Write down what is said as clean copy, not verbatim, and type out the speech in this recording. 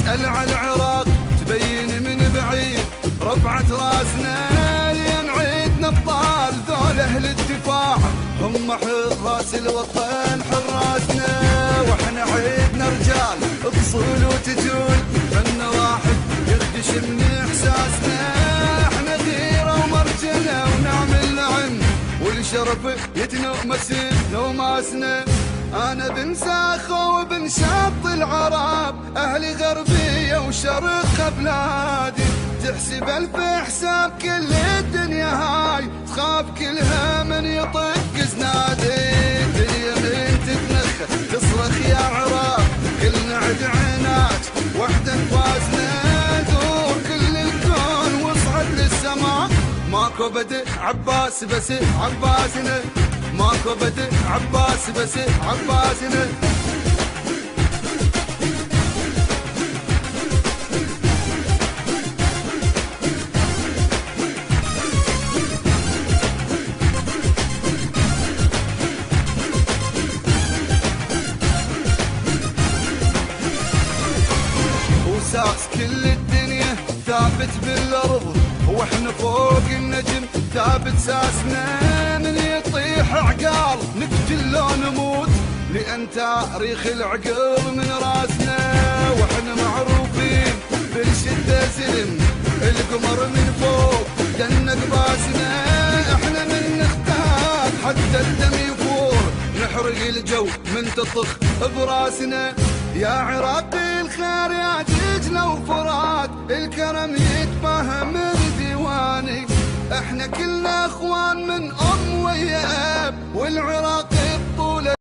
اسأل على العراق تبين من بعيد رفعت راسنا لين عيد نبطال ذول اهل الدفاع هم حراس الوطن حراسنا واحنا عيدنا رجال بصول وتجول من واحد يخدش من احساسنا احنا غيره ومرجنا ونعمل لعن والشرف يتنومس نوماسنا انا بن ساخو وبن شط العرب اهلي غربيه وشرق بلادي تحسب الف حساب كل الدنيا هاي تخاف كلها من يطق زنادي الدنيا من تتنخ تصرخ يا عرب كلنا عد عناج وحده نفاسنا دور كل الكون واصعد للسماء ماكو بدء عباس بس عباسنا ماكو بدء عباس بس عباسنا وساس كل الدنيا ثابت بالارض واحنا فوق النجم ثابت ساسنا من يطيح عقال نقتل لو نموت لان تاريخ العقل من راسنا واحنا معروفين بالشده زلم القمر من فوق دنق باسنا احنا من نختار حتى الدم يفور نحرق الجو من تطخ براسنا يا عراقي الخير يا دجله وفرات الكرم يتفهم ديواني احنا كلنا اخوان من ام ويا اب والعراق